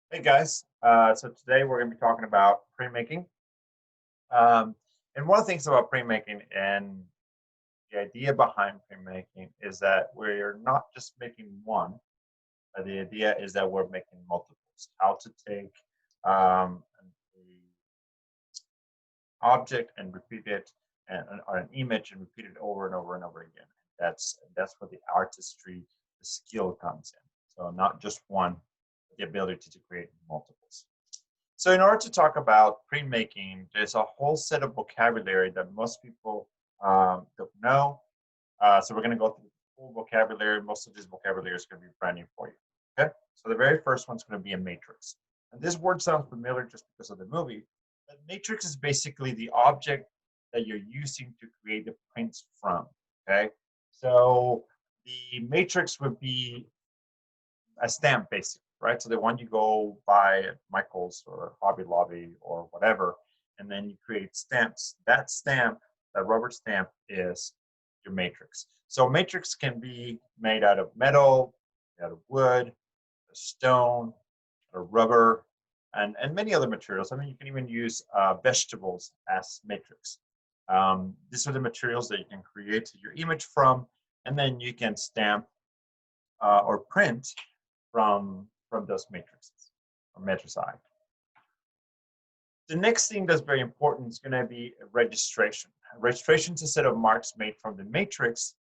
Hey guys, so today we're going to be talking about printmaking. Um, and one of the things about printmaking and the idea behind printmaking is that we're not just making one, but the idea is that we're making multiples. How to take an object and repeat it, or an image and repeat it over and over and over again. That's where the artistry, the skill comes in. So not just one, but the ability to create multiples. So in order to talk about printmaking, there's a whole set of vocabulary that most people don't know. So we're going to go through the full vocabulary. Most of this vocabulary is going to be brand new for you. Okay. So the very first one's going to be a matrix. And this word sounds familiar just because of the movie. But matrix is basically the object that you're using to create the prints from. Okay. So the matrix would be a stamp, basically, right? So the one you go buy at Michael's or Hobby Lobby or whatever, and then you create stamps. That stamp, that rubber stamp, is your matrix. So matrix can be made out of metal, out of wood, stone, or rubber, and many other materials. I mean, you can even use vegetables as matrix. These are the materials that you can create your image from, and then you can stamp or print from those matrices or matrici. The next thing that's very important is going to be registration. Registration is a set of marks made from the matrix.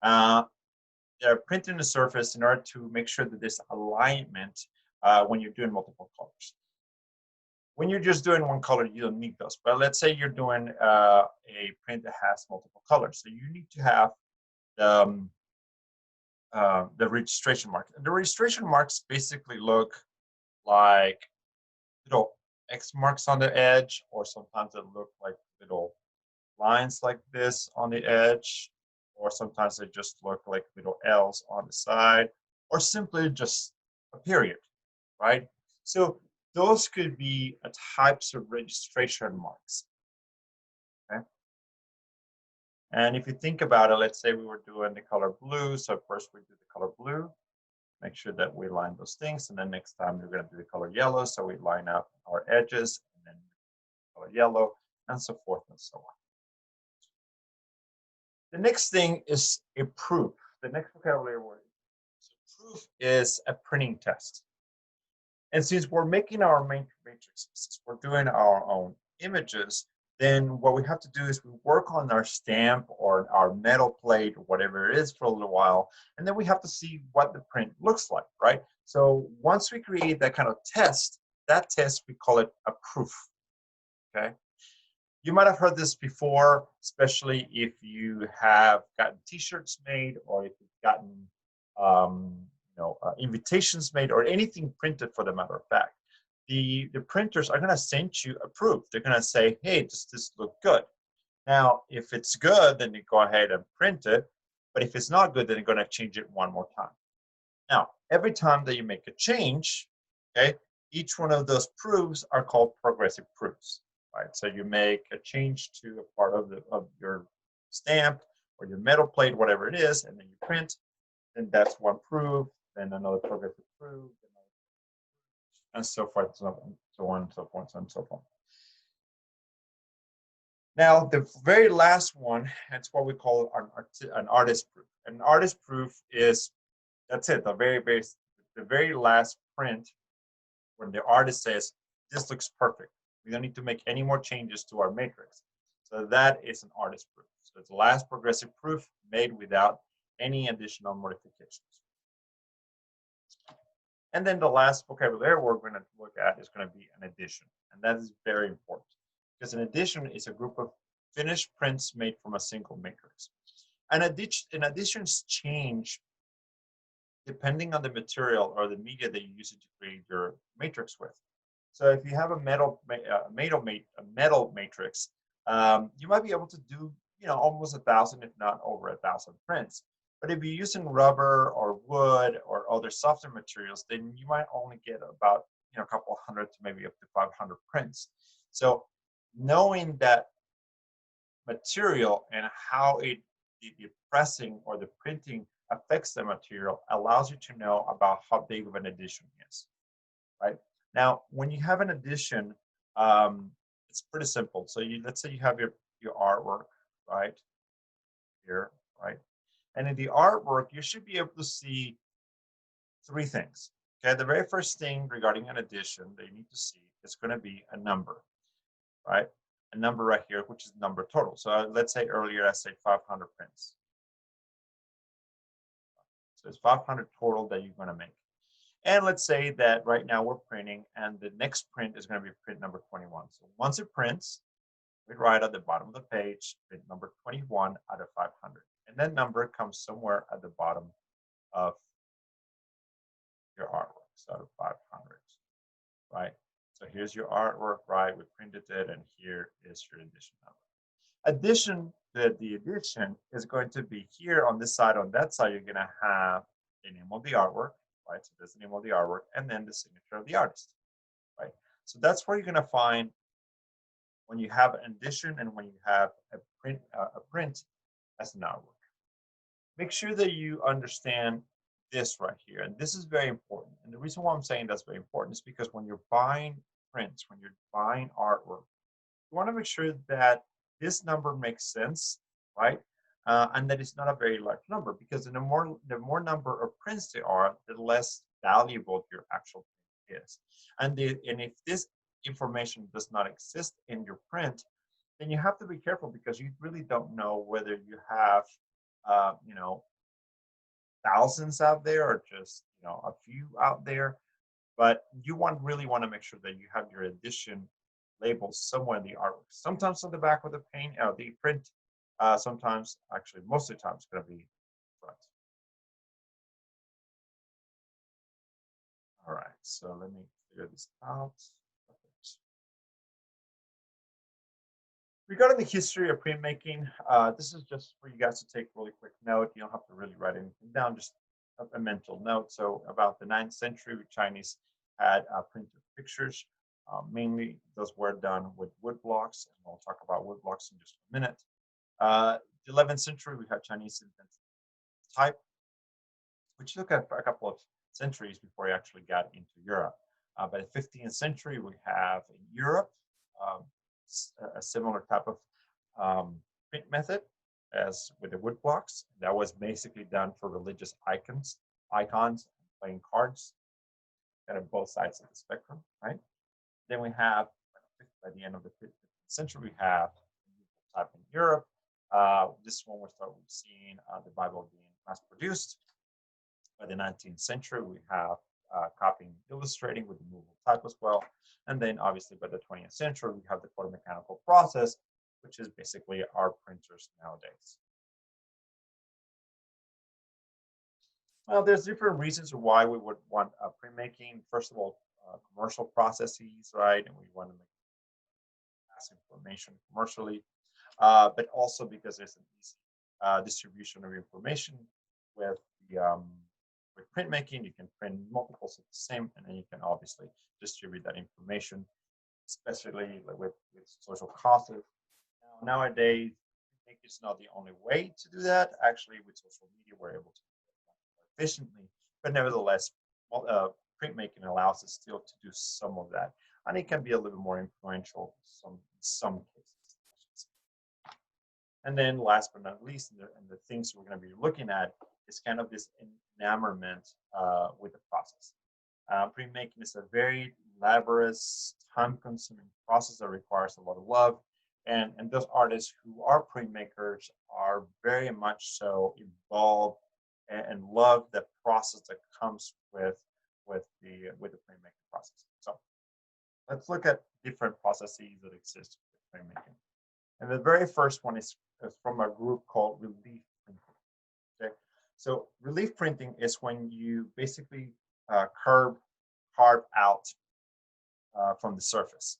They're printed on the surface in order to make sure that there's alignment when you're doing multiple colors. When you're just doing one color, you don't need those. But let's say you're doing a print that has multiple colors. So you need to have the registration mark. And the registration marks basically look like little X marks on the edge, or sometimes they look like little lines like this on the edge, or sometimes they just look like little L's on the side, or simply just a period, right? So those could be types of registration marks. Okay. And if you think about it, let's say we were doing the color blue. So first we do the color blue, make sure that we line those things. And then next time we're going to do the color yellow. So we line up our edges and then color yellow and so forth and so on. The next thing is a proof. The next vocabulary word. So proof is a printing test. And since we're making our main matrices, we're doing our own images, then what we have to do is we work on our stamp or our metal plate or whatever it is for a little while, and then we have to see what the print looks like, right? So once we create that kind of test, that test, we call it a proof, okay? You might have heard this before, especially if you have gotten t-shirts made or if you've gotten invitations made or anything printed for the matter of fact. The printers are going to send you a proof. They're going to say, hey, does this look good? Now, if it's good, then you go ahead and print it. But if it's not good, then you're going to change it one more time. Now, every time that you make a change, okay, each one of those proofs are called progressive proofs, right? So you make a change to a part of your stamp or your metal plate, whatever it is, and then you print, then that's one proof, then another progressive proof, and so forth, so on, and so forth, and so forth. Now, the very last one, that's what we call an artist proof. An artist proof is, that's it, the very last print when the artist says, this looks perfect. We don't need to make any more changes to our matrix. So that is an artist proof. So it's the last progressive proof made without any additional modifications. And then the last vocabulary we're going to look at is going to be an addition. And that is very important because an addition is a group of finished prints made from a single matrix. And additions change depending on the material or the media that you use to create your matrix with. So if you have a metal matrix, you might be able to do almost 1,000, if not over 1,000 prints. But if you're using rubber or wood or other softer materials, then you might only get about a couple hundred to maybe up to 500 prints. So knowing that material and how the pressing or the printing affects the material allows you to know about how big of an addition is, right? Now, when you have an addition, it's pretty simple. So let's say you have your artwork right here, right? And in the artwork, you should be able to see three things. Okay, the very first thing regarding an addition that you need to see is going to be a number, right? A number right here, which is number total. So let's say earlier I said 500 prints. So it's 500 total that you're going to make. And let's say that right now we're printing and the next print is going to be print number 21. So once it prints, we write at the bottom of the page, print number 21 out of 500. And that number comes somewhere at the bottom of your artwork, so out of 500, right? So here's your artwork, right? We printed it, and here is your addition number. Addition, the addition is going to be here on this side. On that side, you're going to have the name of the artwork, right? So that's the name of the artwork, and then the signature of the artist, right? So that's where you're going to find when you have an addition and when you have a print as an artwork. Make sure that you understand this right here, and this is very important. And the reason why I'm saying that's very important is because when you're buying prints, when you're buying artwork, you want to make sure that this number makes sense, right? And that it's not a very large number, because the more number of prints there are, the less valuable your actual print is. And if this information does not exist in your print, then you have to be careful, because you really don't know whether you have, you know, thousands out there or just a few out there. But you really want to make sure that you have your edition label somewhere in the artwork. Sometimes on the back of the the print. Sometimes, actually, most of the time, it's going to be front. All right, so let me figure this out. Perfect. Regarding the history of printmaking, this is just for you guys to take a really quick note. You don't have to really write anything down, just a mental note. So about the 9th century, Chinese had printed pictures. Mainly, those were done with wood blocks, and we'll talk about wood blocks in just a minute. The 11th century, we had Chinese invented type, which took a couple of centuries before it actually got into Europe. By the 15th century, we have in Europe um, a similar type of print method as with the wood blocks. That was basically done for religious icons, playing cards, kind of both sides of the spectrum, right? Then we have, by the end of the 15th century, we have type in Europe. This one we start seeing the Bible being mass produced. By the 19th century, we have copying, illustrating with the movable type as well. And then obviously by the 20th century, we have the photomechanical process, which is basically our printers nowadays. Well, there's different reasons why we would want printmaking. First of all, commercial processes, right? And we want to make mass information commercially, but also because there's an easy distribution of information with the with printmaking. You can print multiples of the same, and then you can obviously distribute that information, especially with social causes. Nowadays, printmaking is not the only way to do that. Actually, with social media, we're able to do it more efficiently, but nevertheless, printmaking allows us still to do some of that, and it can be a little more influential in some cases. And then last but not least, and the things we're going to be looking at is kind of this enamorment with the process. Printmaking is a very laborious, time-consuming process that requires a lot of love. And those artists who are printmakers are very much so involved and love the process that comes with the printmaking process. So let's look at different processes that exist with printmaking. And the very first one is from a group called relief printing. Okay, so relief printing is when you basically carve out from the surface.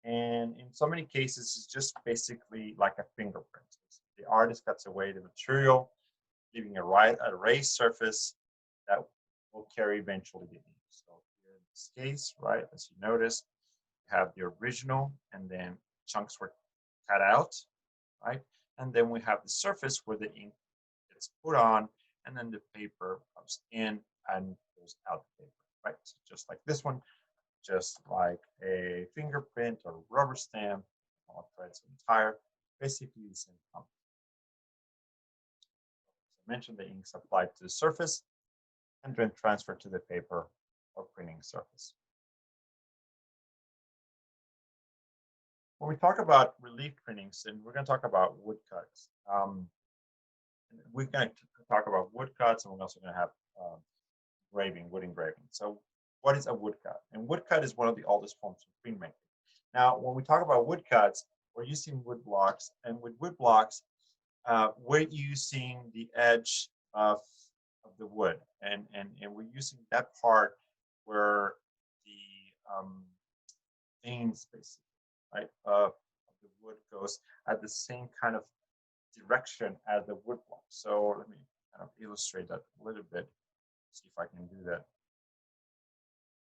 And in so many cases, it's just basically like a fingerprint. The artist cuts away the material, leaving a raised surface that will carry eventually the ink. So here in this case, right, as you notice, you have the original, and then chunks were cut out, right? And then we have the surface where the ink gets put on, and then the paper comes in and goes out the paper, right? So just like this one, just like a fingerprint or rubber stamp, all threads and tire, basically the same company. As I mentioned, the inks applied to the surface and then transferred to the paper or printing surface. When we talk about relief printings, and we're going to talk about woodcuts. We're going to talk about woodcuts, and we're also going to have wood engraving. So what is a woodcut? And woodcut is one of the oldest forms of printmaking. Now, when we talk about woodcuts, we're using wood blocks, and with wood blocks, we're using the edge of the wood, and we're using that part where the veins, basically, right, of the wood goes at the same kind of direction as the wood block. So let me kind of illustrate that a little bit. See if I can do that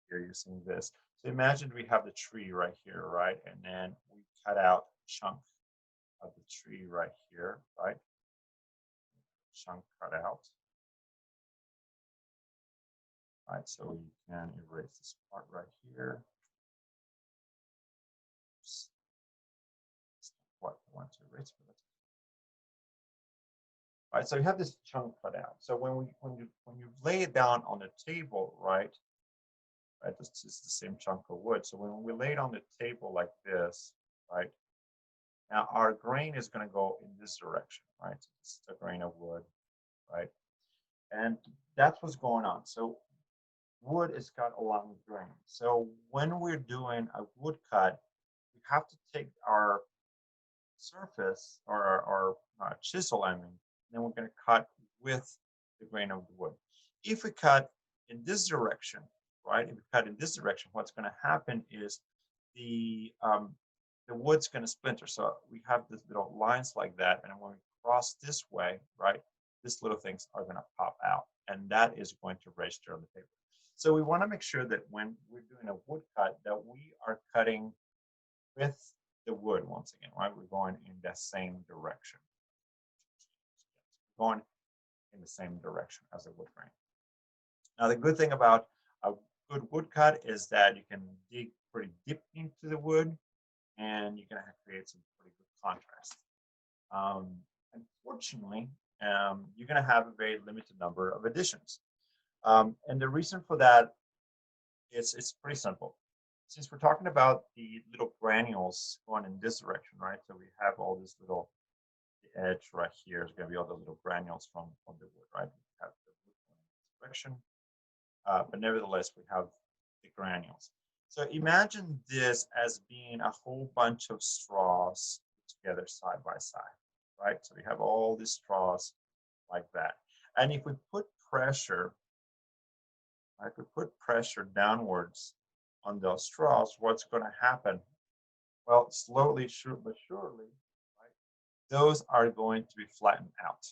here using this. So imagine we have the tree right here, right? And then we cut out a chunk of the tree right here, right? Chunk cut out. Right, so we can erase this part right here. Oops. That's not what I want to erase, but that's all right. So you have this chunk cut out. So when you lay it down on the table, right? This is the same chunk of wood. So when we lay it on the table like this, right? Now our grain is going to go in this direction, right? So this is the grain of wood, right? And that's what's going on. So wood is cut along the grain. So when we're doing a wood cut, we have to take our surface or our chisel, I mean, and then we're going to cut with the grain of the wood. If we cut in this direction, right? If we cut in this direction, what's going to happen is the wood's going to splinter. So we have these little lines like that, and when we cross this way, right, these little things are going to pop out, and that is going to register on the paper. So we want to make sure that when we're doing a wood cut, that we are cutting with the wood once again, right? We're going in the same direction. Going in the same direction as the wood grain. Now, the good thing about a good wood cut is that you can dig pretty deep into the wood, and you can create some pretty good contrast. Unfortunately, you're going to have a very limited number of editions. And the reason for that is it's pretty simple. Since we're talking about the little granules going in this direction, right? So we have all this little, the edge right here is going to be all the little granules from the wood, right? We have the wood going in this direction. But nevertheless, we have the granules. So imagine this as being a whole bunch of straws together side by side, right? So we have all these straws like that. And if we put pressure, right, if we put pressure downwards on those straws, what's going to happen? Well, slowly but surely, right, those are going to be flattened out.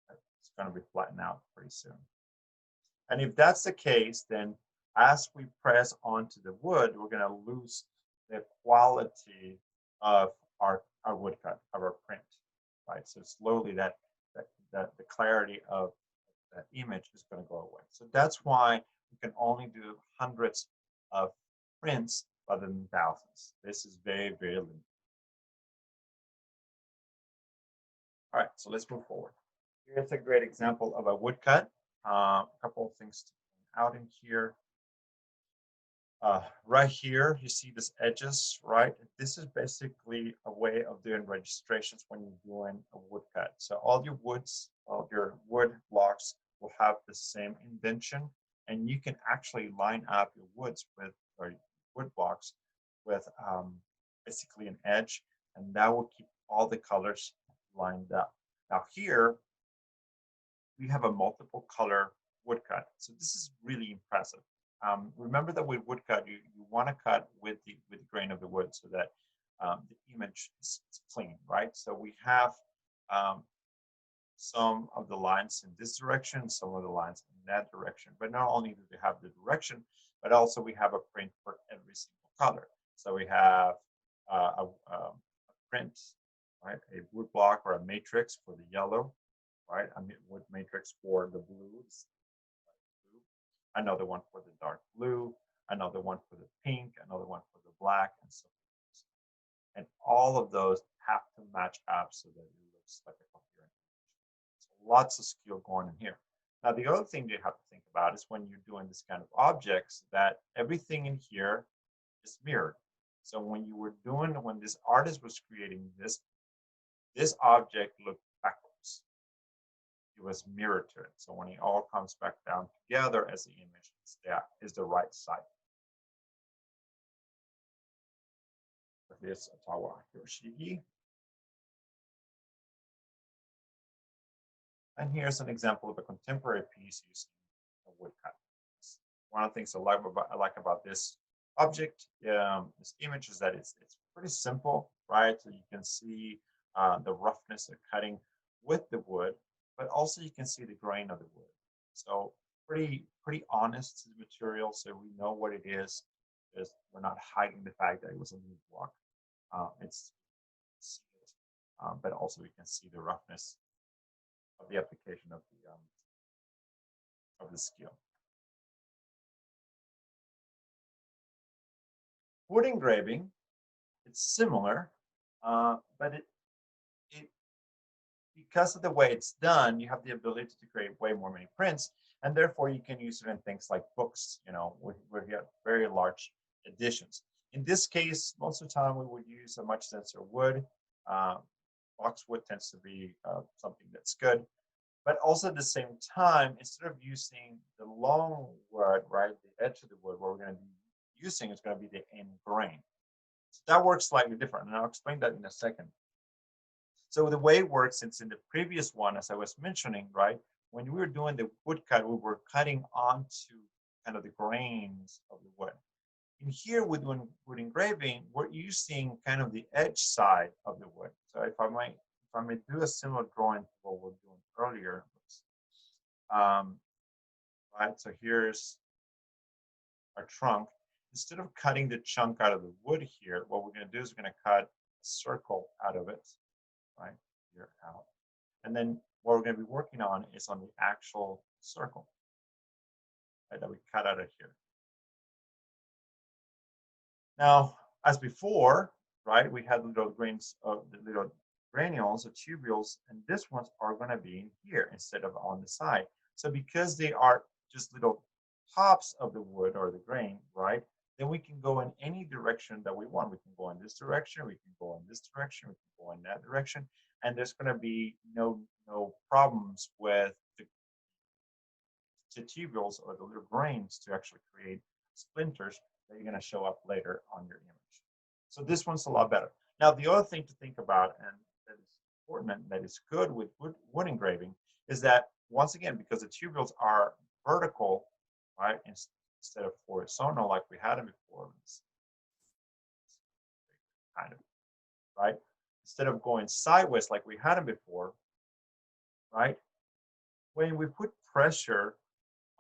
It's going to be flattened out pretty soon. And if that's the case, then as we press onto the wood, we're going to lose the quality of our woodcut, of our print, right? So slowly the clarity of that image is going to go away. So that's why we can only do hundreds of prints rather than thousands. This is very, very limited. All right, so let's move forward. Here's a great example of a woodcut. A couple of things to point out in here. Right here, you see these edges, right? This is basically a way of doing registrations when you're doing a woodcut. So all your wood blocks will have the same indentation, and you can actually line up your wood blocks with basically an edge, and that will keep all the colors lined up. Now here, we have a multiple color woodcut. So this is really impressive. Remember that with woodcut, you want to cut with the grain of the wood so that the image is clean, right? So we have some of the lines in this direction, some of the lines in that direction. But not only do we have the direction, but also we have a print for every single color. So we have a print, right? A wood block or a matrix for the yellow, right? A wood matrix for the blues. Another one for the dark blue, another all of those have to match up so that it looks like a coherent image. So lots of skill going in here. Now, the other thing you have to think about is when you're doing this kind of objects, that everything in here is mirrored. So when this artist was creating this object looked backwards. It was mirrored to it. So when it all comes back down together as the image, is the right side. This Ottawa Hiroshige. And here's an example of a contemporary piece using a woodcut. One of the things I like about this object, this image, is that it's pretty simple, right? So you can see the roughness of cutting with the wood, but also you can see the grain of the wood. So pretty honest material, so we know what it is. We're not hiding the fact that it was a wood block. It's but also we can see the roughness of the application of the skill. Wood engraving, it's similar, but it because of the way it's done, you have the ability to create way more many prints, and therefore you can use it in things like books, where you have very large editions. In this case, most of the time we would use a much denser wood. Boxwood tends to be something that's good, but also at the same time, instead of using the long wood, right, the edge of the wood, what we're going to be using is going to be the end grain. So that works slightly different, and I'll explain that in a second. So the way it works, since in the previous one, as I was mentioning, right, when we were doing the woodcut, we were cutting onto kind of the grains of the wood. In here, with wood engraving, we're using kind of the edge side of the wood. So if I may do a similar drawing to what we were doing earlier, right? So here's our trunk. Instead of cutting the chunk out of the wood here, what we're going to do is we're going to cut a circle out of it, right here out. And then what we're going to be working on is on the actual circle, right, that we cut out of here. Now, as before, right, we had little grains of the little granules or tubules, and these ones are going to be in here instead of on the side. So because they are just little tops of the wood or the grain, right, then we can go in any direction that we want. We can go in this direction, we can go in this direction, we can go in that direction, and there's going to be no problems with the tubules or the little grains to actually create splinters that you're going to show up later on your image. So this one's a lot better. Now, the other thing to think about, and that is important and that is good with wood engraving, is that once again, because the tubules are vertical, right, instead of horizontal like we had them before, kind of, right? Instead of going sideways like we had them before, right? When we put pressure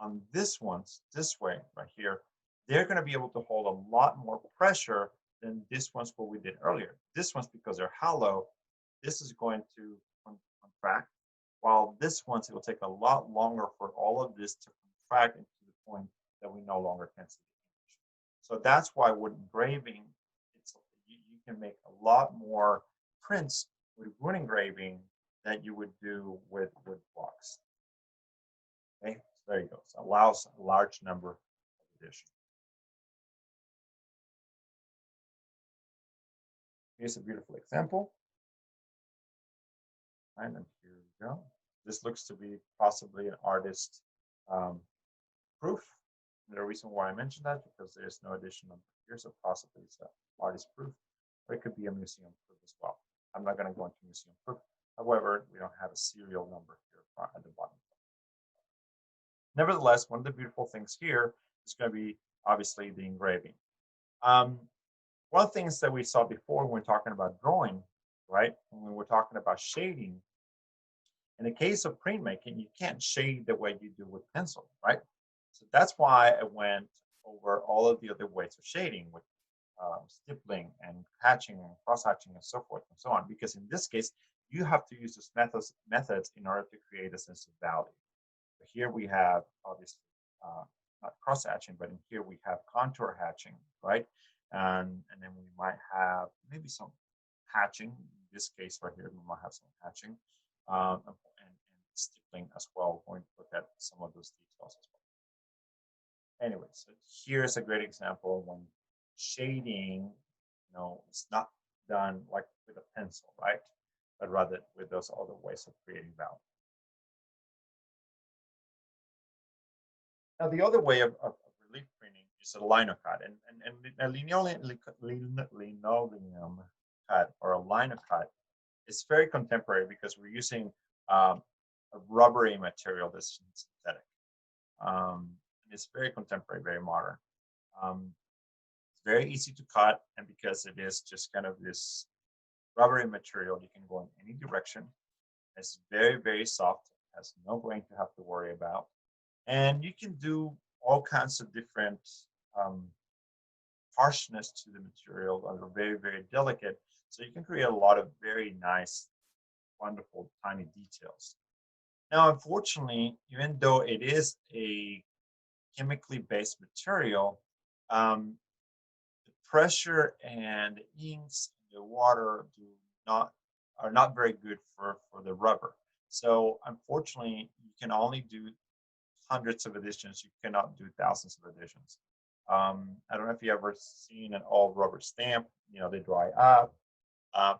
on this ones this way right here, they're going to be able to hold a lot more pressure than this ones what we did earlier. This one's, because they're hollow, this is going to contract, while this one's, it will take a lot longer for all of this to contract into the point that we no longer can see the image. So that's why wood engraving, you can make a lot more prints with wood engraving than you would do with wood blocks. Okay, so there you go. So it allows a large number of editions. Here's a beautiful example. And then here we go. This looks to be possibly an artist proof. And the reason why I mentioned that, because there's no addition number here, so possibly it's an artist proof, or it could be a museum proof as well. I'm not going to go into museum proof. However, we don't have a serial number here at the bottom. Nevertheless, one of the beautiful things here is going to be obviously the engraving. One of the things that we saw before when we're talking about drawing, right, when we're talking about shading, in the case of printmaking, you can't shade the way you do with pencil, right? So that's why I went over all of the other ways of shading with stippling and hatching and cross-hatching and so forth and so on, because in this case, you have to use those methods in order to create a sense of value. So here we have, obviously, not cross-hatching, but in here we have contour hatching, right? And then we might have maybe some hatching. In this case right here, we might have some hatching and stippling as well. We're going to look at some of those details as well. Anyway, so here's a great example when shading, it's not done like with a pencil, right? But rather with those other ways of creating value. Now, the other way of relief printing is a lino cut, and a linoleum cut or a lino cut is very contemporary because we're using a rubbery material that's synthetic. And it's very contemporary, very modern. It's very easy to cut, and because it is just kind of this rubbery material, you can go in any direction. It's very, very soft, has no grain to have to worry about. And you can do all kinds of different harshness to the material that are very, very delicate. So you can create a lot of very nice, wonderful, tiny details. Now, unfortunately, even though it is a chemically based material, the pressure and the inks and the water are not very good for the rubber. So unfortunately, you can only do hundreds of editions. You cannot do thousands of editions. I don't know if you ever seen an old rubber stamp. They dry up,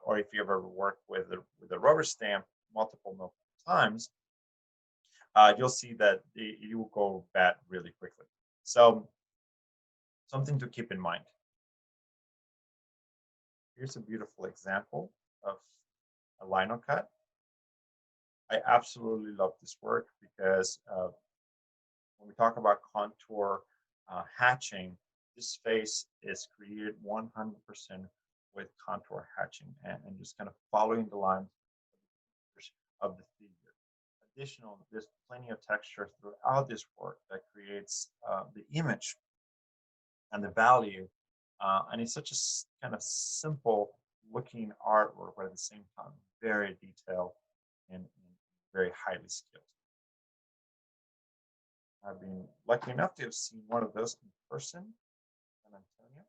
or if you ever work with a rubber stamp multiple times, you'll see that it will go bad really quickly. So something to keep in mind. Here's a beautiful example of a lino cut. I absolutely love this work because when we talk about contour hatching, this face is created 100% with contour hatching and just kind of following the lines of the figure. Additional, there's plenty of texture throughout this work that creates the image and the value. And it's such a kind of simple looking artwork, but at the same time, very detailed and very highly skilled. I've been lucky enough to have seen one of those in person in San Antonio,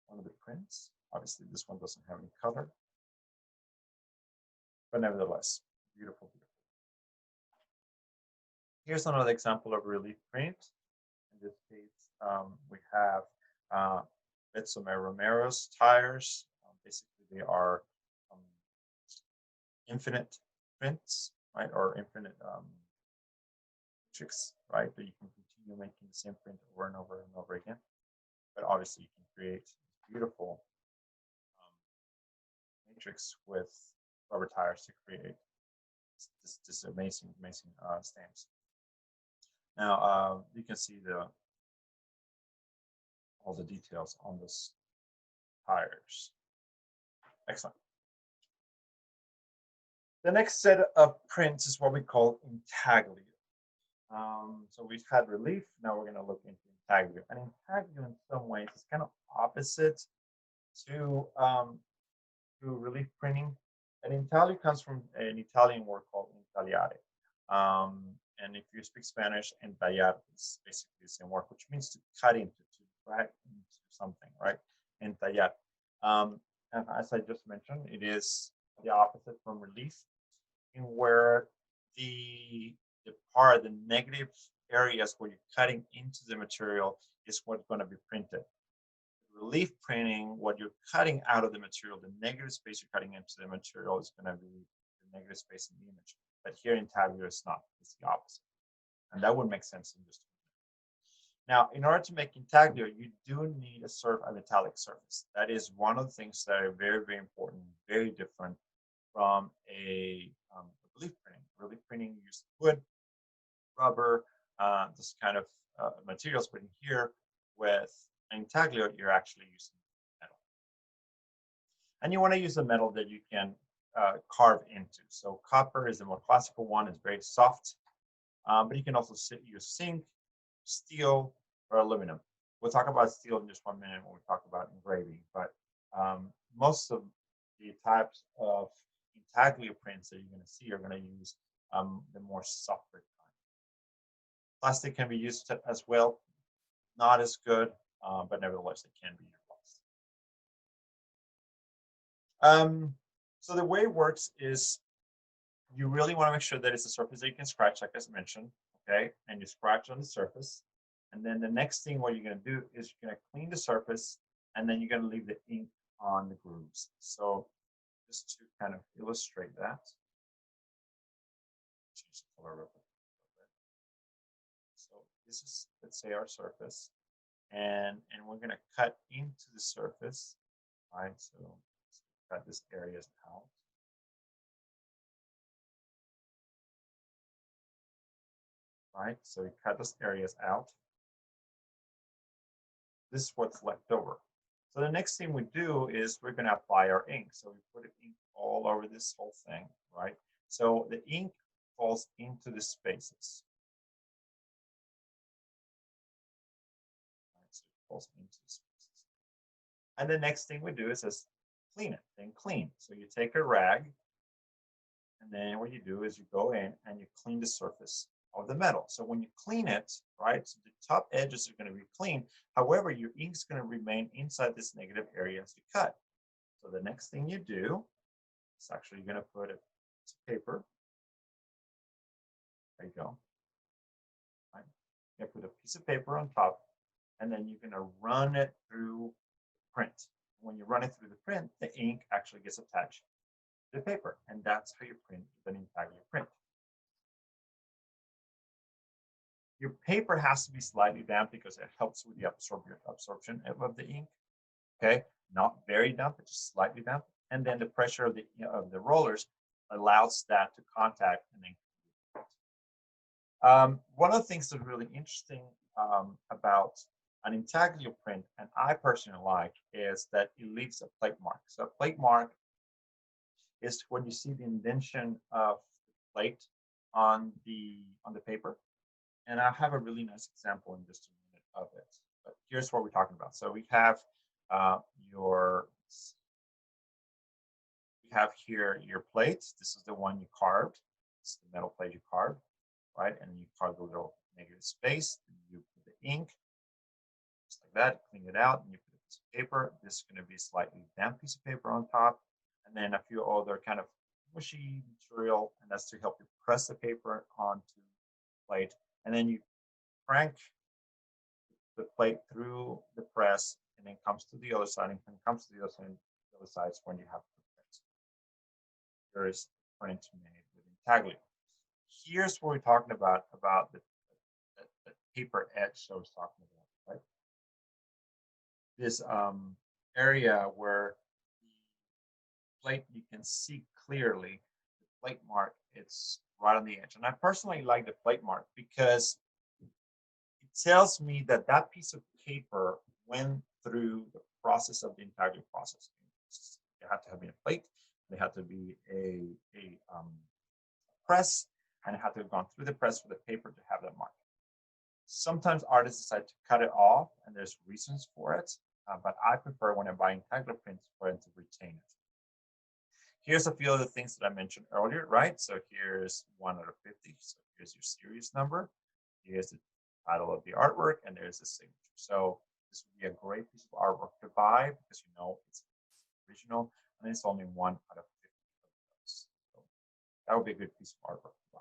one of the prints. Obviously, this one doesn't have any color, but nevertheless, beautiful, beautiful. Here's another example of relief print. In this case, we have Betsomer Romero's tires. Basically, they are infinite prints, right, or infinite matrix, right? That you can continue making the same print over and over and over again. But obviously, you can create beautiful matrix with rubber tires to create this amazing, amazing stamps. Now you can see all the details on this tires. Excellent. The next set of prints is what we call intaglio. So we've had relief. Now we're going to look into intaglio. And intaglio, in some ways, is kind of opposite to relief printing. And intaglio comes from an Italian word called intagliare. And if you speak Spanish, entallar is basically the same word, which means to cut into, to drag into something, right? Entallar. And as I just mentioned, it is the opposite from relief, in where the negative areas where you're cutting into the material is what's going to be printed. Relief printing, what you're cutting out of the material, the negative space you're cutting into the material is going to be the negative space in the image. But here in intaglio, it's not. It's the opposite. And that would make sense in just a minute. Now, in order to make intaglio, you do need a metallic surface. That is one of the things that are very, very important, very different from a relief printing. Relief printing, you use wood, rubber, this kind of materials. But in here, with intaglio, you're actually using metal. And you want to use a metal that you can carve into. So copper is the more classical one. It's very soft, but you can also use zinc, steel, or aluminum. We'll talk about steel in just 1 minute when we talk about engraving. But most of the types of intaglio prints that you're going to see are going to use the more softer kind. Plastic can be used as well. Not as good, but nevertheless, it can be utilized. So the way it works is you really want to make sure that it's a surface that you can scratch, like I mentioned, okay? And you scratch on the surface. And then the next thing, what you're going to do is you're going to clean the surface, and then you're going to leave the ink on the grooves. So just to kind of illustrate that, change the color of it. So this is, let's say, our surface, and we're going to cut into the surface, right? So cut this area out. Right? So we cut those areas out. This is what's left over. So the next thing we do is we're going to apply our ink. So we put ink all over this whole thing, right? So the ink falls into the spaces. Right? So it falls into the spaces. And the next thing we do is just clean it, then clean. So you take a rag, and then what you do is you go in and you clean the surface of the metal. So when you clean it, right, so the top edges are going to be clean. However, your ink's going to remain inside this negative area as you cut. So the next thing you do is actually you're going to put a piece of paper. There you go. Right. You're going to put a piece of paper on top, and then you're going to run it through print. When you run it through the print, the ink actually gets attached to the paper, and that's how you print an intaglio print. Your paper has to be slightly damp because it helps with the absorption of the ink. Okay, not very damp, but just slightly damp. And then the pressure of the rollers allows that to contact and then. One of the things that's really interesting about an intaglio print, and I personally like, is that it leaves a plate mark. So a plate mark is when you see the indentation of the plate on the paper. And I have a really nice example in just a minute of it. But here's what we're talking about. So we have here your plate. This is the one you carved. It's the metal plate you carved, right? And you carve the little negative space. You put the ink, just like that, clean it out, and you put a piece of paper. This is going to be a slightly damp piece of paper on top, and then a few other kind of mushy material, and that's to help you press the paper onto the plate. And then you crank the plate through the press, and then comes to the other side, and comes to the other sides when you have the print. There is print made with intaglio. Here's what we're talking about the paper edge. So I was talking about, right? This area where the plate you can see clearly the plate mark. It's right on the edge, and I personally like the plate mark because tells me that that piece of paper went through the process of the intaglio process. It had to have been a plate, it had to be a press, and it had to have gone through the press for the paper to have that mark. Sometimes artists decide to cut it off, and there's reasons for it, but I prefer when I buy intaglio prints for it to retain it. Here's a few of the things that I mentioned earlier, right? So here's 1 out of 50. So here's your series number. Here's the title of the artwork, and there's the signature. So this would be a great piece of artwork to buy because you know it's original, and it's only 1 out of 50 of those. So that would be a good piece of artwork to buy.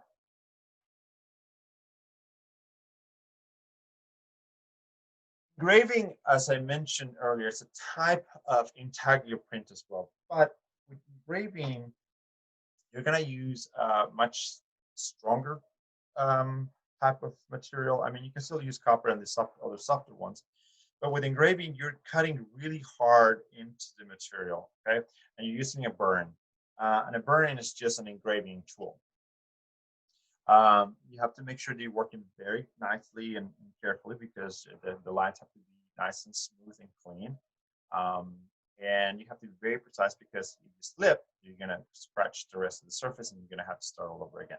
Engraving, as I mentioned earlier, is a type of intaglio print as well. But with engraving, you're going to use a much stronger type of material. I mean, you can still use copper and the other softer ones, but with engraving, you're cutting really hard into the material, okay? And you're using a burn. And a burn is just an engraving tool. You have to make sure that you're working very nicely and carefully because the lines have to be nice and smooth and clean. And you have to be very precise because if you slip, you're going to scratch the rest of the surface and you're going to have to start all over again.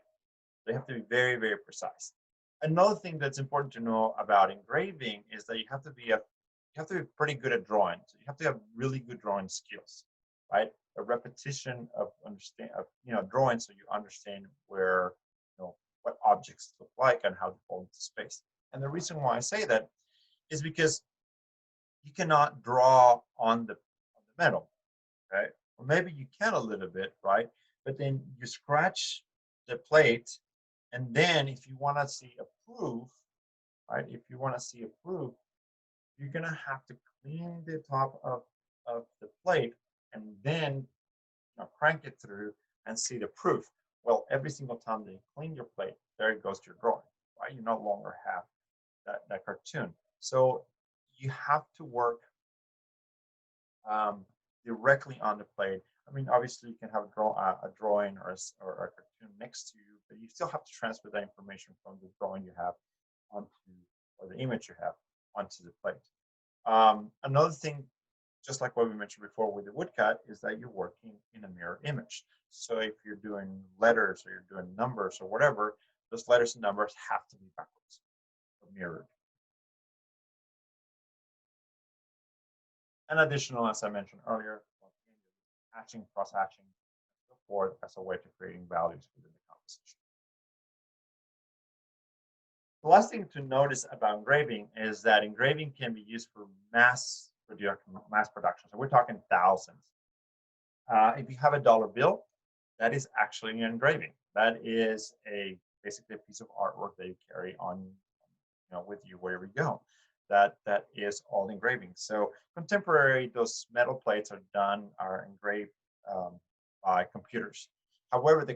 They have to be very, very precise. Another thing that's important to know about engraving is that you have to be pretty good at drawing. So you have to have really good drawing skills, right? A repetition of drawing so you understand where what objects look like and how to fall into space. And the reason why I say that is because you cannot draw on the metal, okay? or maybe you can a little bit, right? But then you scratch the plate, and then if you want to see a proof, right? If you want to see a proof, you're gonna have to clean the top of the plate and then crank it through and see the proof. Well, every single time that you clean your plate, there goes your drawing, right? You no longer have that cartoon. So you have to work directly on the plate. I mean, obviously you can have a drawing or a cartoon next to you, but you still have to transfer that information from the drawing you have onto, or the image you have onto the plate. Another thing, just like what we mentioned before with the woodcut, is that you're working in a mirror image. So if you're doing letters or you're doing numbers or whatever, those letters and numbers have to be backwards or mirrored. And additional, as I mentioned earlier, hatching, cross-hatching, and so forth as a way to creating values within the composition. The last thing to notice about engraving is that engraving can be used for mass production. So we're talking thousands. If you have a dollar bill, that is actually an engraving. That is basically a piece of artwork that you carry on, with you wherever you go. That is all engraving. So contemporary, those metal plates are engraved by computers. However,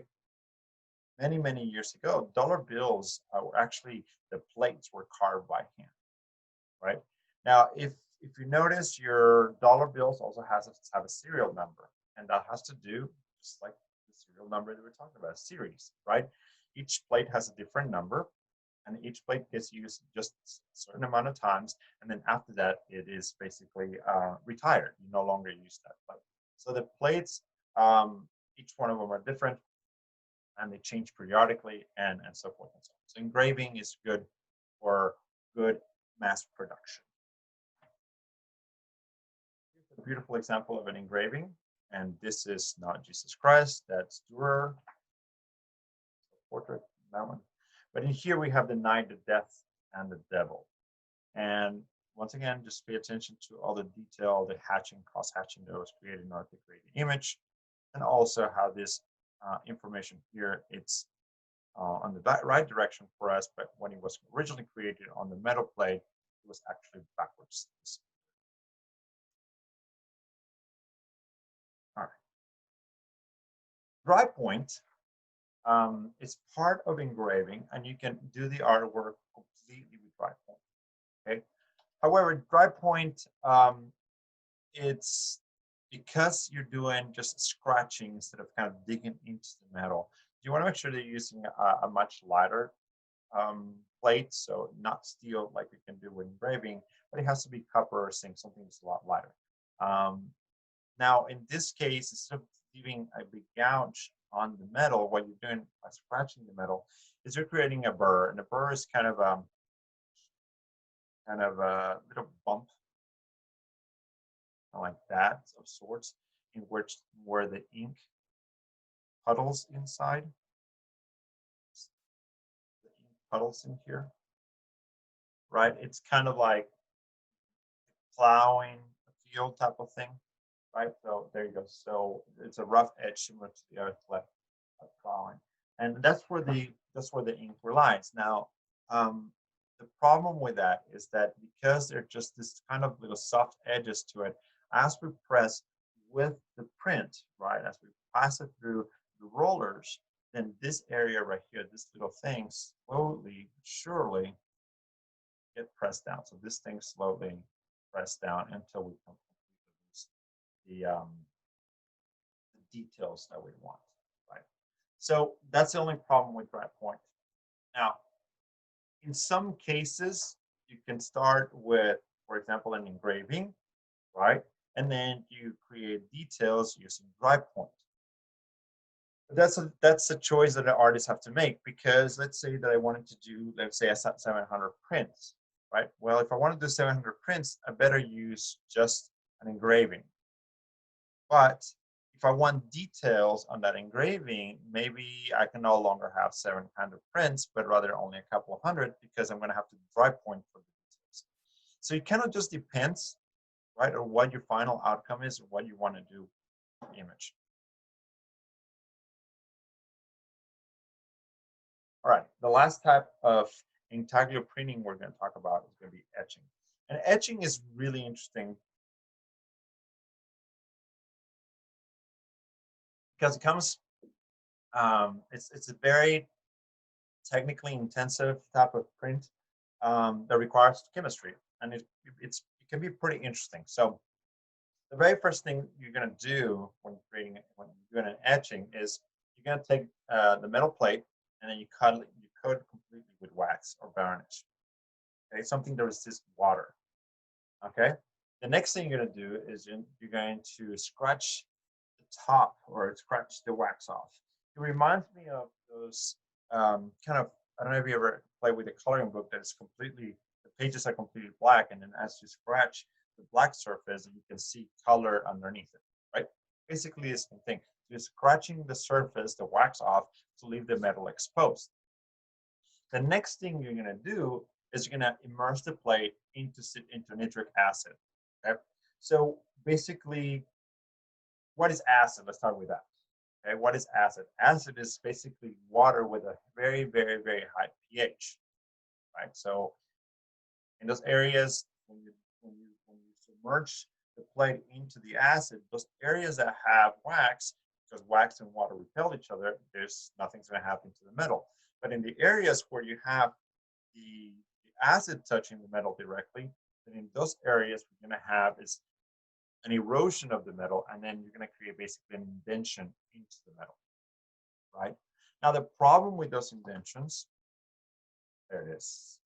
many years ago, dollar bills were actually, the plates were carved by hand, right? Now, if you notice, your dollar bills also have a serial number, and that has to do just like the serial number that we're talking about, a series, right? Each plate has a different number, and each plate gets used just a certain amount of times, and then after that, it is basically retired. You no longer use that plate. So the plates, each one of them are different, and they change periodically, and so forth and so on. So engraving is good for good mass production. Here's a beautiful example of an engraving, and this is not Jesus Christ, that's Dürer, portrait, that one. But in here we have the Knight, the Death, and the Devil. And once again, just pay attention to all the detail, the hatching, cross-hatching that was created in order to create the image, and also how this information here, it's on the right direction for us, but when it was originally created on the metal plate, it was actually backwards. All right. Dry point is part of engraving, and you can do the artwork completely with dry point. Okay. However, dry point, it's because you're doing just scratching instead of kind of digging into the metal. You want to make sure that you're using a much lighter plate, so not steel like you can do with engraving, but it has to be copper or zinc, something that's a lot lighter. Now, in this case, instead of leaving a big gouge on the metal, what you're doing by scratching the metal is you're creating a burr, and a burr is kind of a little bump like that of sorts, in which where the ink puddles inside. The ink puddles in here, right? It's kind of like plowing a field type of thing, right? So there you go. So it's a rough edge similar to the earth left plowing, and that's where the ink relies. Now, the problem with that is that because there's just this kind of little soft edges to it, as we press with the print, right, as we pass it through the rollers, then this area right here, this little thing, slowly, surely get pressed down. So this thing slowly pressed down until we completely lose the details that we want, right? So that's the only problem with dry point. Now, in some cases, you can start with, for example, an engraving, right? And then you create details using dry point. But that's a choice that the artists have to make, because let's say that I wanted to do, let's say, 700 prints, right? Well, if I want to do 700 prints, I better use just an engraving. But if I want details on that engraving, maybe I can no longer have 700 prints, but rather only a couple of hundred, because I'm going to have to dry point for the details. So it kind of just depends, right, on what your final outcome is and what you want to do. image. All right, the last type of intaglio printing we're going to talk about is going to be etching. And etching is really interesting because it comes, it's a very technically intensive type of print that requires chemistry, and it can be pretty interesting. So the very first thing you're going to do when you're doing an etching is you're going to take the metal plate and then you coat it completely with wax or varnish. Okay, something that resists water. Okay. The next thing you're going to do is you're going to scratch the top or scratch the wax off. It reminds me of those kind of, I don't know if you ever play with a coloring book that is completely, the pages are completely black, and then as you scratch the black surface, you can see color underneath it, right? Basically, it's the same thing. You're scratching the surface, the wax off, to leave the metal exposed. The next thing you're going to do is you're going to immerse the plate into nitric acid. Okay? So basically, what is acid? Let's start with that. Okay, what is acid? Acid is basically water with a very, very, very high pH. Right. So in those areas, when you submerge the plate into the acid, those areas that have wax, because wax and water repel each other, there's nothing's going to happen to the metal. But in the areas where you have the acid touching the metal directly, then in those areas we're going to have is an erosion of the metal, and then you're going to create basically an indention into the metal, right? Now the problem with those indentions, there it is.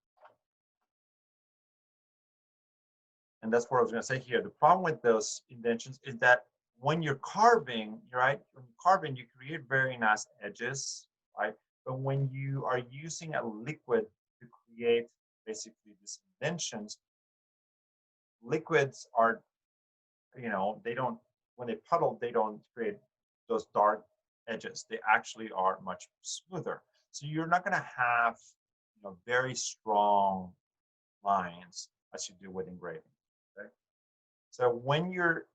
And that's what I was going to say here. The problem with those indentions is that when you're carving, right? When you're carving, you create very nice edges, right? But when you are using a liquid to create basically these indentions, liquids are, they don't, when they puddle, they don't create those dark edges. They actually are much smoother. So you're not going to have, very strong lines as you do with engraving. Okay? So when you're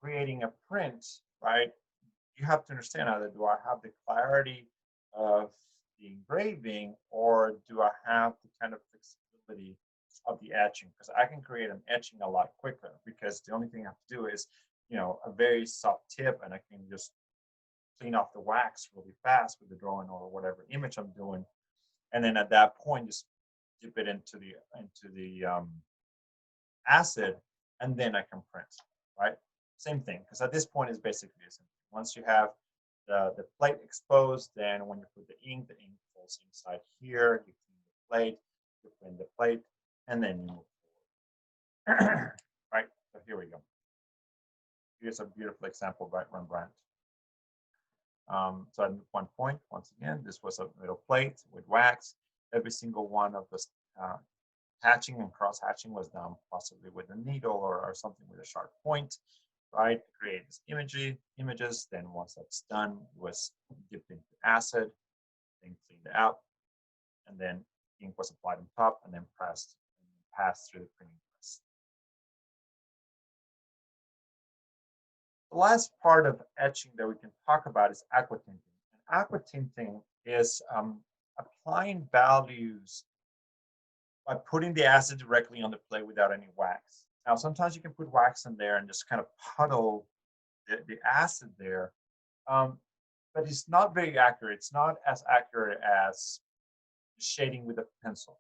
creating a print, right, you have to understand either do I have the clarity of the engraving or do I have the kind of flexibility of the etching? Because I can create an etching a lot quicker because the only thing I have to do is, a very soft tip, and I can just clean off the wax really fast with the drawing or whatever image I'm doing, and then at that point just dip it into the acid, and then I can print, right? Same thing, because at this point it's basically the same thing. Once you have the plate exposed, then when you put the ink falls inside here, you clean the plate, you clean the plate, and then you move forward. Right, so here we go. Here's a beautiful example by Rembrandt. So at one point, once again, this was a little plate with wax. Every single one of the hatching and cross hatching was done possibly with a needle or something with a sharp point, right? Create this images. Then once that's done, it was dipped into acid, then cleaned out, and then ink was applied on top and then pressed and passed through the printing press. The last part of etching that we can talk about is aquatinting. And aquatinting is applying values by putting the acid directly on the plate without any wax. Now, sometimes you can put wax in there and just kind of puddle the acid there, but it's not very accurate. It's not as accurate as shading with a pencil,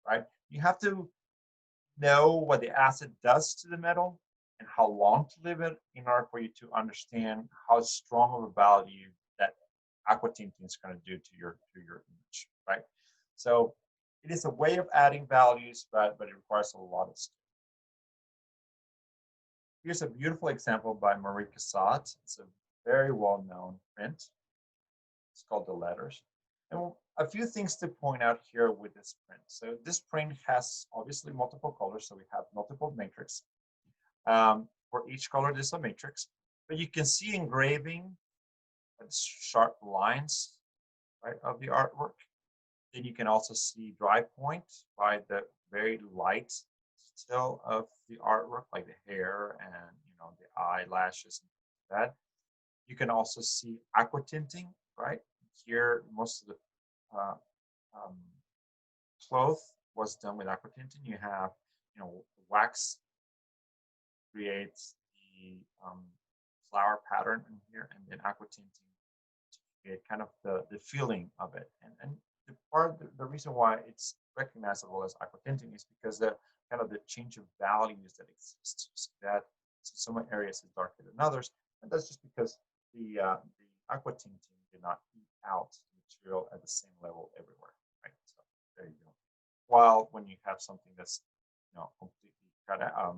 right? You have to know what the acid does to the metal and how long to leave it in order for you to understand how strong of a value that aquatinting is going to do to your image, right? So it is a way of adding values, but it requires a lot of skill. Here's a beautiful example by Marie Cassatt. It's a very well-known print. It's called The Letters. And a few things to point out here with this print. So this print has obviously multiple colors, so we have multiple matrix. For each color, there's a matrix. But you can see engraving with sharp lines, right, of the artwork. Then you can also see dry point by the very light detail of the artwork, like the hair and the eyelashes and that. You can also see aqua tinting, right? Here, most of the uh, um, cloth was done with aqua tinting. You have, wax creates the flower pattern in here, and then aqua tinting to create kind of the feeling of it. And the reason why it's recognizable as aqua tinting is because the kind of the change of values that exist. So that some areas is darker than others, and that's just because the aqua tinting did not eat out the material at the same level everywhere, right? So there you go. While when you have something that's completely cut out,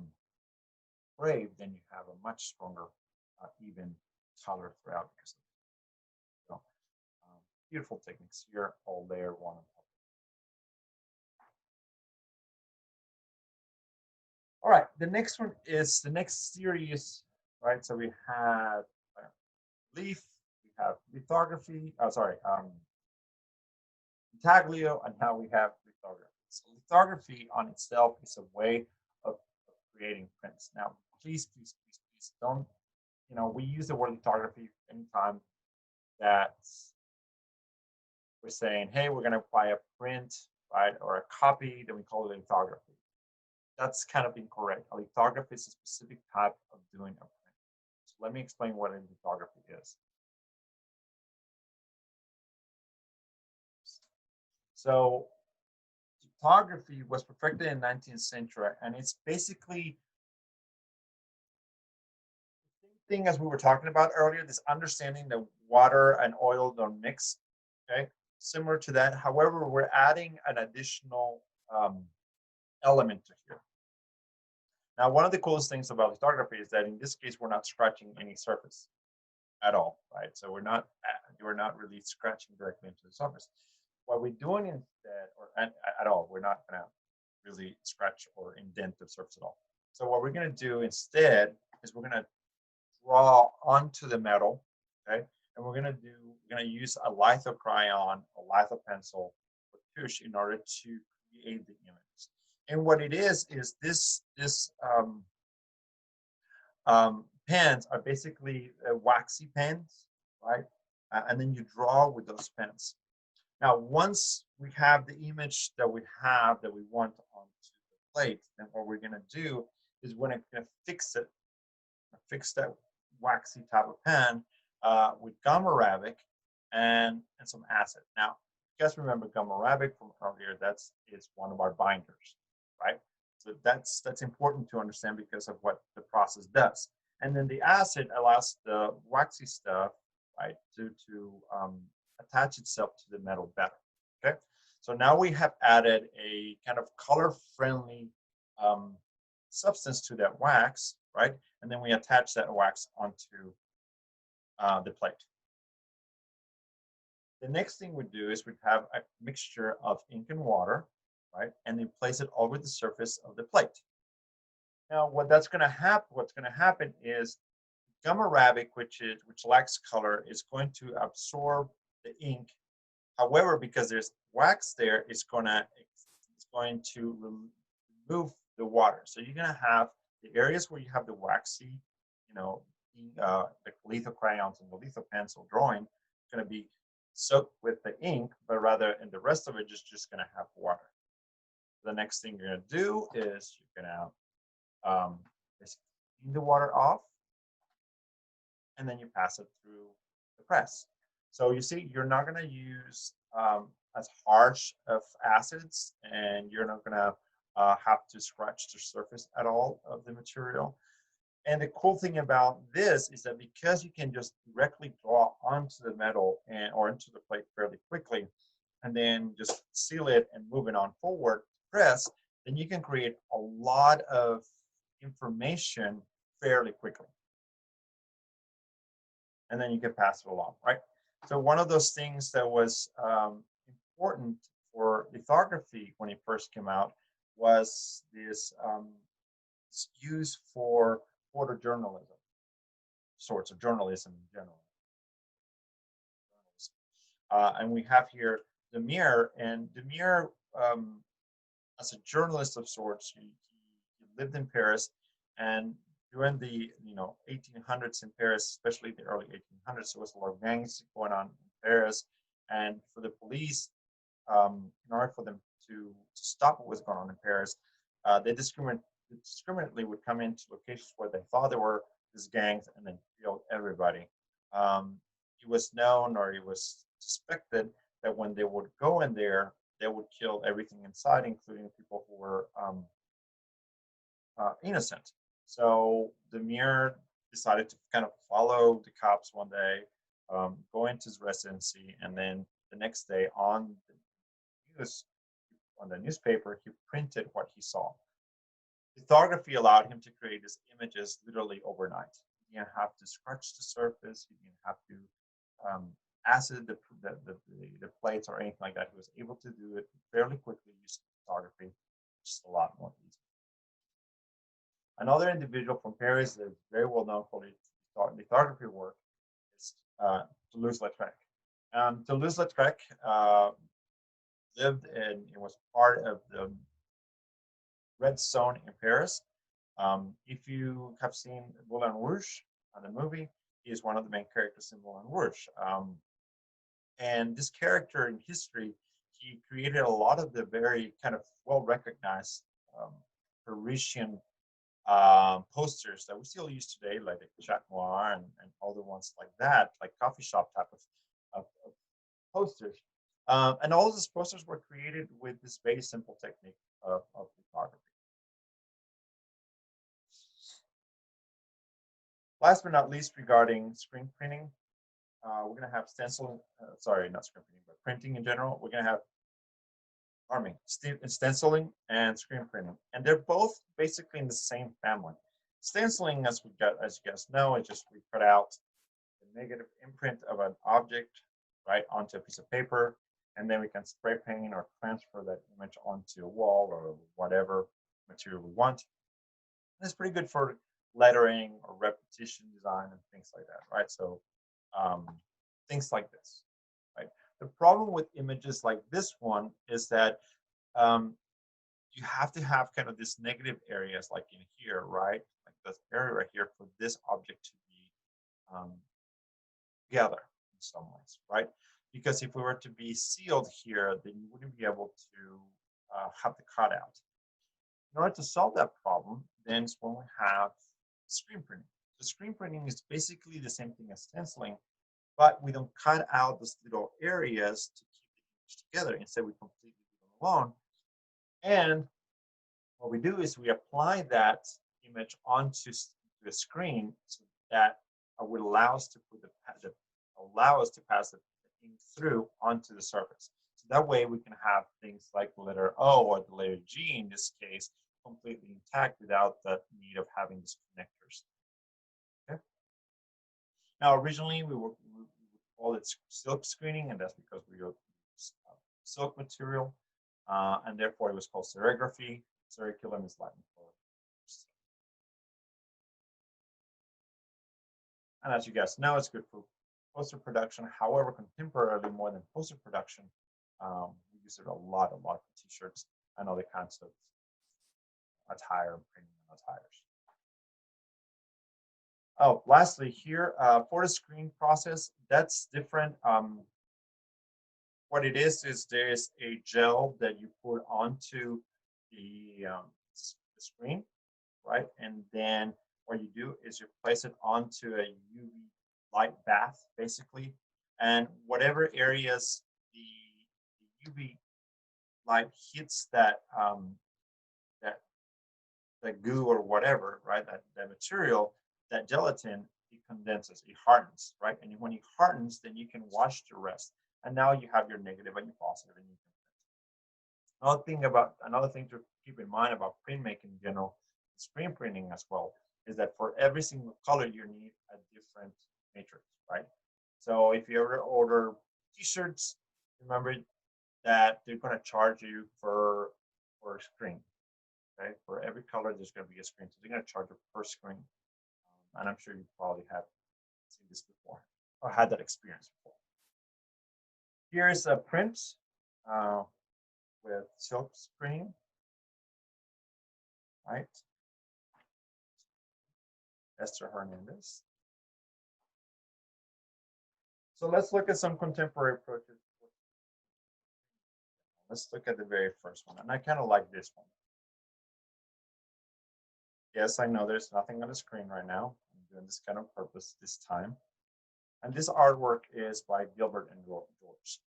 brave, then you have a much stronger, even color throughout. Because of, beautiful techniques here, all layer one on top. All right, the next one is the next series, right? So we have leaf, we have lithography. Oh, sorry, intaglio, and now we have lithography. So lithography on itself is a way of creating prints. Now, please, please, please, please don't. We use the word lithography anytime that we're saying, hey, we're going to apply a print, right, or a copy, then we call it lithography. That's kind of incorrect. A lithography is a specific type of doing a print. So let me explain what a lithography is. So lithography was perfected in the 19th century, and it's basically the same thing as we were talking about earlier, this understanding that water and oil don't mix, okay? Similar to that. However, we're adding an additional element to here. Now, one of the coolest things about lithography is that in this case, we're not scratching any surface at all, right? So we're not really scratching directly into the surface. What we're doing instead, or at all, we're not going to really scratch or indent the surface at all. So what we're going to do instead is we're going to draw onto the metal, okay? And we're going to use a litho crayon, a litho pencil, or tush in order to create the image. And what it is this pens are basically waxy pens, right? And then you draw with those pens. Now, once we have the image that we want onto the plate, then what we're going to do is we're going to fix it, fix that waxy type of pen with gum arabic and some acid. Now, you guys remember gum arabic from earlier? Is one of our binders, right? So that's important to understand because of what the process does. And then the acid allows the waxy stuff, right, to attach itself to the metal better. Okay, so now we have added a kind of color-friendly substance to that wax, right? And then we attach that wax onto the plate. The next thing we do is we have a mixture of ink and water, right? And then place it over the surface of the plate. Now, what's going to happen is gum arabic, which lacks color, is going to absorb the ink. However, because there's wax there, it's going to remove the water. So you're going to have the areas where you have the waxy, the litho crayons and the litho pencil drawing, going to be soaked with the ink, but rather in the rest of it, just going to have water. The next thing you're going to do is you're going to clean the water off, and then you pass it through the press. So you see, you're not going to use as harsh of acids, and you're not going to have to scratch the surface at all of the material. And the cool thing about this is that because you can just directly draw onto the metal or into the plate fairly quickly, and then just seal it and move it on forward to press, then you can create a lot of information fairly quickly. And then you can pass it along, right? So one of those things that was important for lithography when it first came out was this use for photojournalism, sorts of journalism in general. And we have here Demir, and Demir, as a journalist of sorts, he lived in Paris, and during the 1800s in Paris, especially the early 1800s, there was a lot of gangs going on in Paris, and for the police, in order for them to stop what was going on in Paris, they discriminately would come into locations where they thought there were these gangs and then killed everybody. Um, it was known, or it was suspected, that when they would go in there, they would kill everything inside, including people who were innocent. So the mayor decided to kind of follow the cops one day, go into his residency, and then the next day news, on the newspaper, he printed what he saw. Lithography allowed him to create his images literally overnight. He didn't have to scratch the surface. He didn't have to acid the plates or anything like that. He was able to do it fairly quickly using lithography, which is a lot more easy. Another individual from Paris that is very well known for lithography work is Toulouse-Lautrec. Toulouse-Lautrec lived and it was part of the Red Zone in Paris. If you have seen Moulin Rouge, the movie, he is one of the main characters in Moulin Rouge. And this character in history, he created a lot of the very kind of well-recognized Parisian posters that we still use today, like the Chat Noir and other ones like that, like coffee shop type of posters. And all of these posters were created with this very simple technique of lithography. Last but not least, regarding screen printing, we're going to have stenciling, sorry, not screen printing, but printing in general. We're going to have stenciling and screen printing. And they're both basically in the same family. Stenciling, as you guys know, is just we cut out the negative imprint of an object right onto a piece of paper, and then we can spray paint or transfer that image onto a wall or whatever material we want. And it's pretty good for lettering or repetition design and things like that, right? So things like this, right? The problem with images like this one is that you have to have kind of this negative areas like in here, right? Like this area right here for this object to be together in some ways, right? Because if we were to be sealed here, then you wouldn't be able to have the cutout. In order to solve that problem, then it's when we have screen printing. So screen printing is basically the same thing as stenciling, but we don't cut out those little areas to keep the image together. Instead, we completely leave them alone. And what we do is we apply that image onto the screen so that would allow us to pass the ink through onto the surface. So that way we can have things like the letter O or the letter G in this case completely intact without the need of having these connectors. Okay. Now, originally we would call it silk screening, and that's because we use silk material, and therefore it was called serigraphy. Sericulum is Latin for silk. And as you guys know, it's good for poster production. However, contemporarily, more than poster production, we use it a lot for t-shirts and other kinds of attire, printing attires. Oh, lastly here, for the screen process, that's different. What it is there's a gel that you put onto the screen, right? And then what you do is you place it onto a UV light bath, basically. And whatever areas the UV light hits that that goo or whatever, right? That material, that gelatin, it condenses, it hardens, right? And when it hardens, then you can wash the rest. And now you have your negative and your positive, and you can print. Another thing to keep in mind about printmaking in general, screen printing as well, is that for every single color you need a different matrix, right? So if you ever order t-shirts, remember that they're going to charge you for a screen. Okay, for every color, there's going to be a screen. So they're going to charge you per screen. And I'm sure you probably have seen this before or had that experience before. Here's a print with silk screen, right? Esther Hernandez. So let's look at some contemporary approaches. Let's look at the very first one. And I kind of like this one. Yes, I know there's nothing on the screen right now. I'm doing this kind of purpose this time. And this artwork is by Gilbert and George.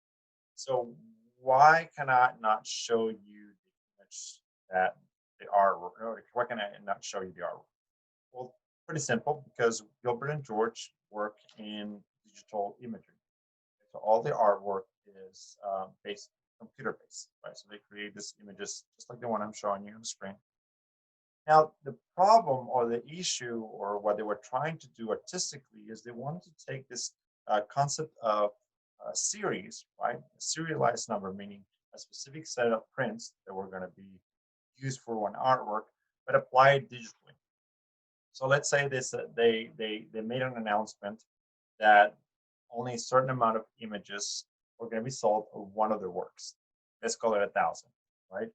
So why can I not show you the image that the artwork, or why can I not show you the artwork? Well, pretty simple, because Gilbert and George work in digital imagery. So all the artwork is based computer based, right? So they create these images just like the one I'm showing you on the screen. Now, the problem or the issue or what they were trying to do artistically is they wanted to take this concept of a series, right? A serialized number, meaning a specific set of prints that were going to be used for one artwork, but apply it digitally. So let's say this, they made an announcement that only a certain amount of images were going to be sold of one of their works. Let's call it 1,000, right?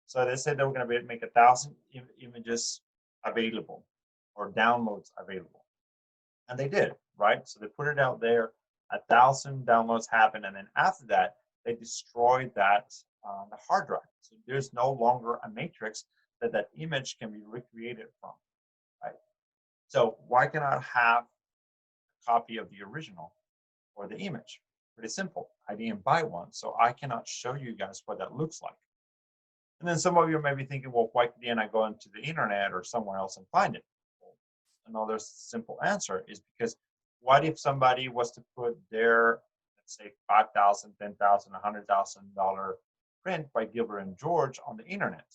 So they said they were going to make 1,000 images available or downloads available. And they did, right? So they put it out there, 1,000 downloads happened. And then after that, they destroyed that the hard drive. So there's no longer a matrix that that image can be recreated from, right? So why cannot have a copy of the original or the image? Pretty simple. I didn't buy one, so I cannot show you guys what that looks like. And then some of you may be thinking, well, why didn't I go into the internet or somewhere else and find it? Well, another simple answer is because what if somebody was to put their, let's say, $5,000, $10,000, $100,000 print by Gilbert and George on the internet?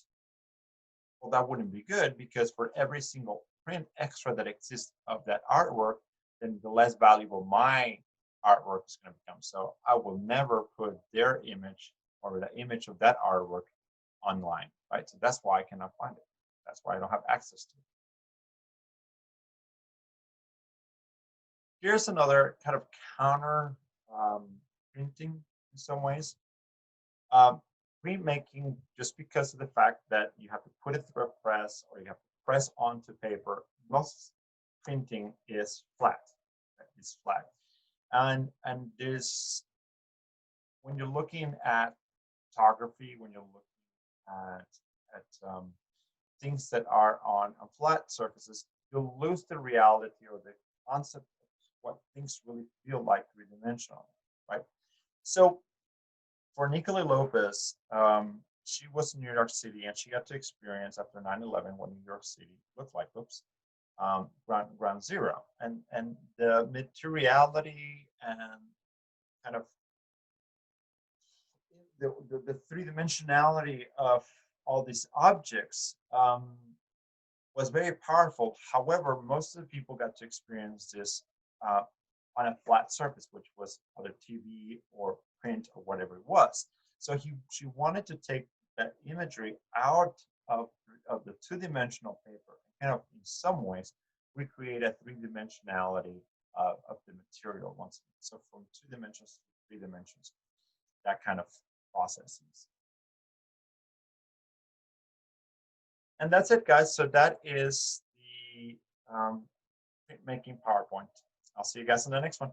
Well, that wouldn't be good, because for every single print extra that exists of that artwork, then the less valuable my artwork is going to become. So I will never put their image or the image of that artwork online, right? So that's why I cannot find it. That's why I don't have access to it. Here's another kind of counter printing in some ways. Printmaking, just because of the fact that you have to put it through a press or you have to press onto paper, most printing is flat. It's flat. And there's, when you're looking at photography, when you're looking at things that are on flat surfaces, you'll lose the reality or the concept of what things really feel like three-dimensional, right? So for Nicola Lopez, she was in New York City, and she got to experience after 9/11 what New York City looked like. Ground zero, and the materiality and kind of the three-dimensionality of all these objects was very powerful. However, most of the people got to experience this on a flat surface, which was either TV or print or whatever it was. So she wanted to take that imagery out of the two-dimensional paper and kind of, in some ways, recreate a three-dimensionality of the material once again. So from 2 dimensions to 3 dimensions, that kind of processes. And that's it, guys. So that is the making PowerPoint. I'll see you guys in the next one.